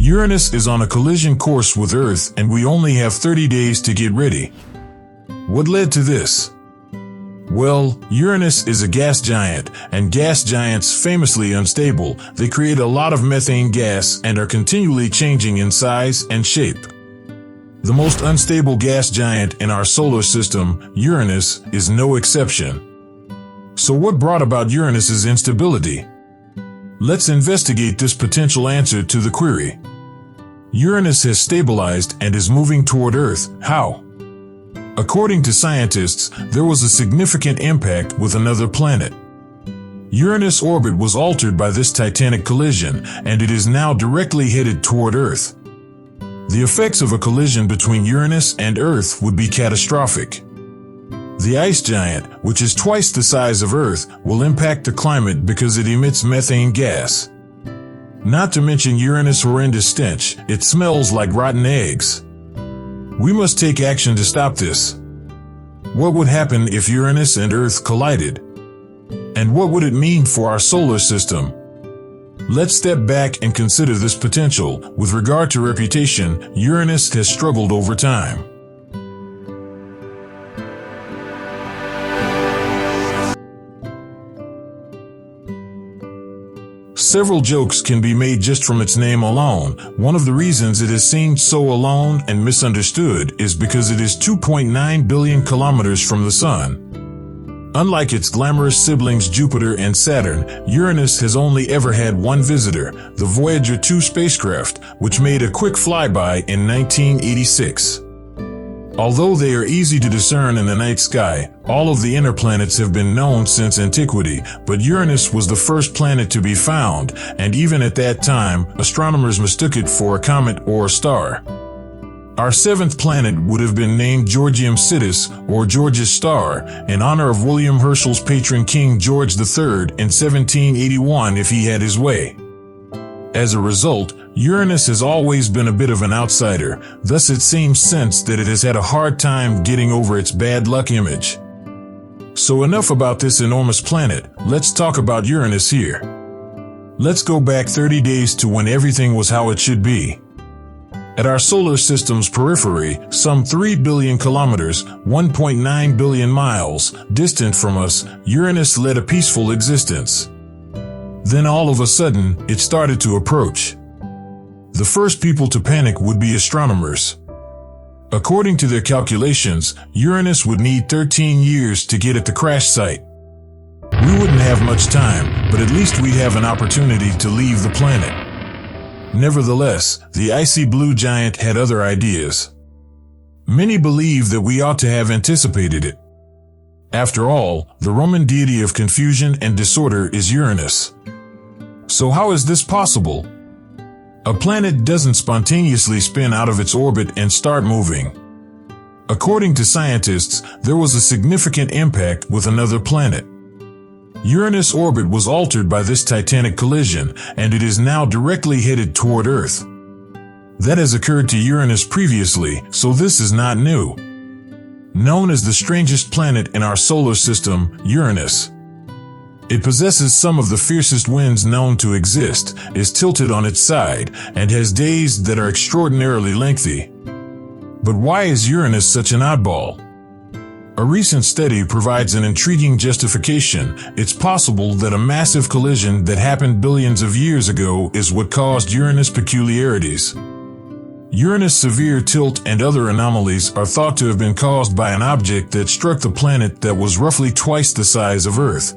Uranus is on a collision course with Earth, and we only have 30 days to get ready. What led to this? Well, Uranus is a gas giant, and gas giants famously unstable. They create a lot of methane gas and are continually changing in size and shape. The most unstable gas giant in our solar system, Uranus, is no exception. So what brought about Uranus's instability? Let's investigate this potential answer to the query. Uranus has stabilized and is moving toward Earth. How? According to scientists, there was a significant impact with another planet. Uranus' orbit was altered by this titanic collision, and it is now directly headed toward Earth. The effects of a collision between Uranus and Earth would be catastrophic. The ice giant, which is twice the size of Earth, will impact the climate because it emits methane gas. Not to mention Uranus' horrendous stench, it smells like rotten eggs. We must take action to stop this. What would happen if Uranus and Earth collided? And what would it mean for our solar system? Let's step back and consider this potential. With regard to reputation, Uranus has struggled over time. Several jokes can be made just from its name alone. One of the reasons it is seen so alone and misunderstood is because it is 2.9 billion kilometers from the Sun. Unlike its glamorous siblings Jupiter and Saturn, Uranus has only ever had one visitor, the Voyager 2 spacecraft, which made a quick flyby in 1986. Although they are easy to discern in the night sky, all of the inner planets have been known since antiquity, but Uranus was the first planet to be found, and even at that time, astronomers mistook it for a comet or a star. Our seventh planet would have been named Georgium Sidus, or George's Star, in honor of William Herschel's patron King George III in 1781 if he had his way. As a result, Uranus has always been a bit of an outsider, thus it seems sense that it has had a hard time getting over its bad luck image. So enough about this enormous planet, let's talk about Uranus here. Let's go back 30 days to when everything was how it should be. At our solar system's periphery, some 3 billion kilometers, 1.9 billion miles, distant from us, Uranus led a peaceful existence. Then all of a sudden, it started to approach. The first people to panic would be astronomers. According to their calculations, Uranus would need 13 years to get at the crash site. We wouldn't have much time, but at least we'd have an opportunity to leave the planet. Nevertheless, the icy blue giant had other ideas. Many believe that we ought to have anticipated it. After all, the Roman deity of confusion and disorder is Uranus. So how is this possible? A planet doesn't spontaneously spin out of its orbit and start moving. According to scientists, there was a significant impact with another planet. Uranus' orbit was altered by this titanic collision, and it is now directly headed toward Earth. That has occurred to Uranus previously, so this is not new. Known as the strangest planet in our solar system, Uranus. It possesses some of the fiercest winds known to exist, is tilted on its side, and has days that are extraordinarily lengthy. But why is Uranus such an oddball? A recent study provides an intriguing justification. It's possible that a massive collision that happened billions of years ago is what caused Uranus' peculiarities. Uranus' severe tilt and other anomalies are thought to have been caused by an object that struck the planet that was roughly twice the size of Earth.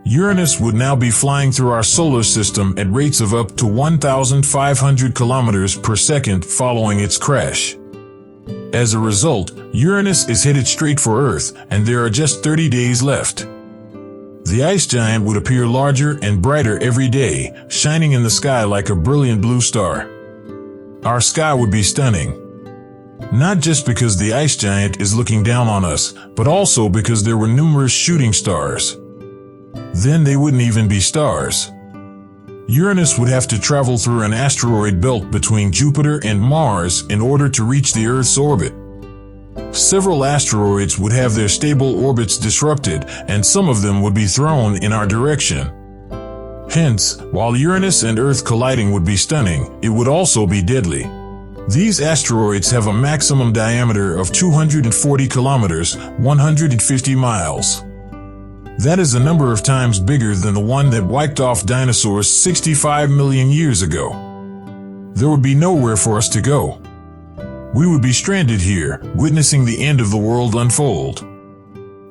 Uranus would now be flying through our solar system at rates of up to 1,500 kilometers per second following its crash. As a result, Uranus is headed straight for Earth, and there are just 30 days left. The ice giant would appear larger and brighter every day, shining in the sky like a brilliant blue star. Our sky would be stunning. Not just because the ice giant is looking down on us, but also because there were numerous shooting stars. Then they wouldn't even be stars. Uranus would have to travel through an asteroid belt between Jupiter and Mars in order to reach the Earth's orbit. Several asteroids would have their stable orbits disrupted, and some of them would be thrown in our direction. Hence, while Uranus and Earth colliding would be stunning, it would also be deadly. These asteroids have a maximum diameter of 240 kilometers, 150 miles. That is a number of times bigger than the one that wiped off dinosaurs 65 million years ago. There would be nowhere for us to go. We would be stranded here, witnessing the end of the world unfold.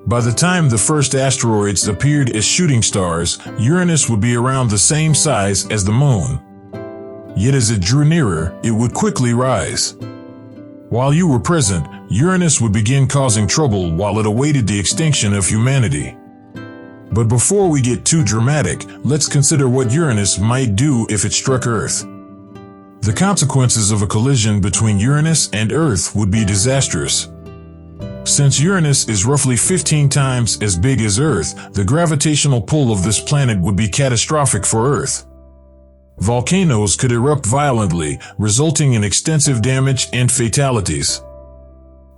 By the time the first asteroids appeared as shooting stars, Uranus would be around the same size as the Moon. Yet as it drew nearer, it would quickly rise. While you were present, Uranus would begin causing trouble while it awaited the extinction of humanity. But before we get too dramatic, let's consider what Uranus might do if it struck Earth. The consequences of a collision between Uranus and Earth would be disastrous. Since Uranus is roughly 15 times as big as Earth, the gravitational pull of this planet would be catastrophic for Earth. Volcanoes could erupt violently, resulting in extensive damage and fatalities.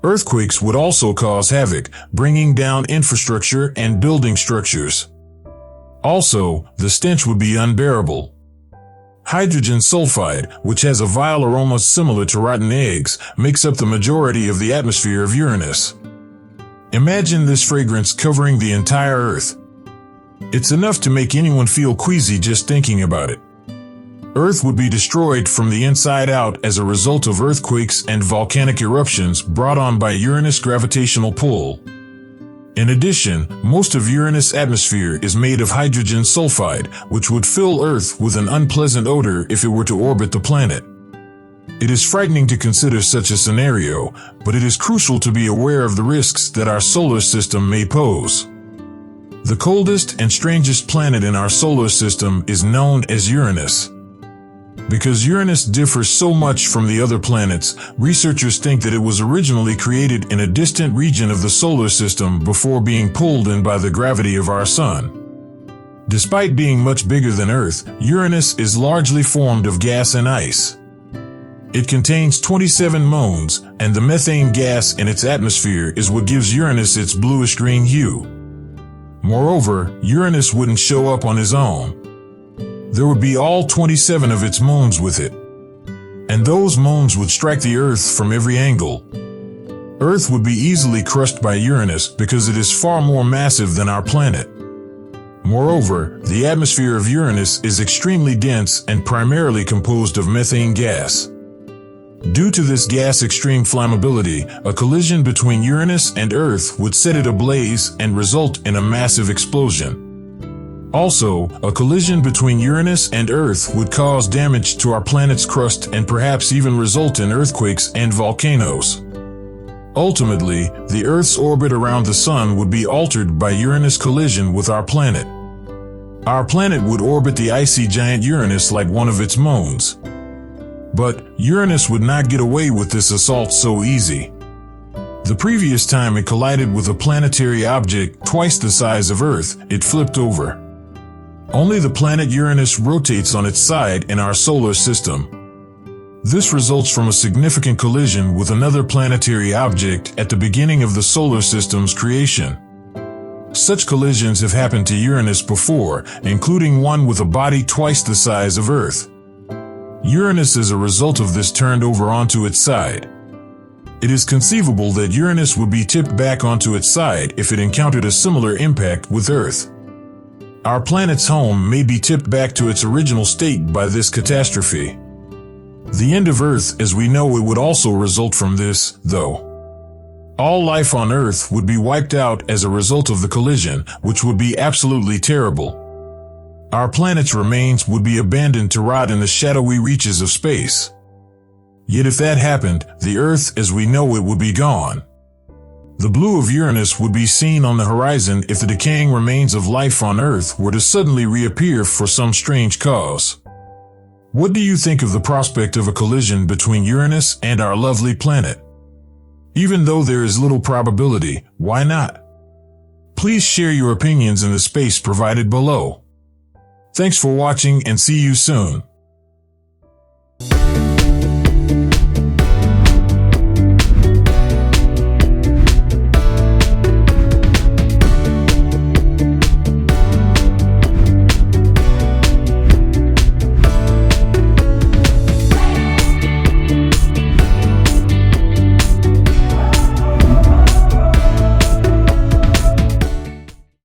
Earthquakes would also cause havoc, bringing down infrastructure and building structures. Also, the stench would be unbearable. Hydrogen sulfide, which has a vile aroma similar to rotten eggs, makes up the majority of the atmosphere of Uranus. Imagine this fragrance covering the entire Earth. It's enough to make anyone feel queasy just thinking about it. Earth would be destroyed from the inside out as a result of earthquakes and volcanic eruptions brought on by Uranus' gravitational pull. In addition, most of Uranus' atmosphere is made of hydrogen sulfide, which would fill Earth with an unpleasant odor if it were to orbit the planet. It is frightening to consider such a scenario, but it is crucial to be aware of the risks that our solar system may pose. The coldest and strangest planet in our solar system is known as Uranus. Because Uranus differs so much from the other planets, researchers think that it was originally created in a distant region of the solar system before being pulled in by the gravity of our Sun. Despite being much bigger than Earth, Uranus is largely formed of gas and ice. It contains 27 moons, and the methane gas in its atmosphere is what gives Uranus its bluish-green hue. Moreover, Uranus wouldn't show up on his own. There would be all 27 of its moons with it. And those moons would strike the Earth from every angle. Earth would be easily crushed by Uranus because it is far more massive than our planet. Moreover, the atmosphere of Uranus is extremely dense and primarily composed of methane gas. Due to this gas extreme flammability, a collision between Uranus and Earth would set it ablaze and result in a massive explosion. Also, a collision between Uranus and Earth would cause damage to our planet's crust and perhaps even result in earthquakes and volcanoes. Ultimately, the Earth's orbit around the Sun would be altered by Uranus' collision with our planet. Our planet would orbit the icy giant Uranus like one of its moons. But Uranus would not get away with this assault so easy. The previous time it collided with a planetary object twice the size of Earth, it flipped over. Only the planet Uranus rotates on its side in our solar system. This results from a significant collision with another planetary object at the beginning of the solar system's creation. Such collisions have happened to Uranus before, including one with a body twice the size of Earth. Uranus, as a result of this, turned over onto its side. It is conceivable that Uranus would be tipped back onto its side if it encountered a similar impact with Earth. Our planet's home may be tipped back to its original state by this catastrophe. The end of Earth as we know it would also result from this, though. All life on Earth would be wiped out as a result of the collision, which would be absolutely terrible. Our planet's remains would be abandoned to rot in the shadowy reaches of space. Yet if that happened, the Earth as we know it would be gone. The blue of Uranus would be seen on the horizon if the decaying remains of life on Earth were to suddenly reappear for some strange cause. What do you think of the prospect of a collision between Uranus and our lovely planet? Even though there is little probability, why not? Please share your opinions in the space provided below. Thanks for watching and see you soon.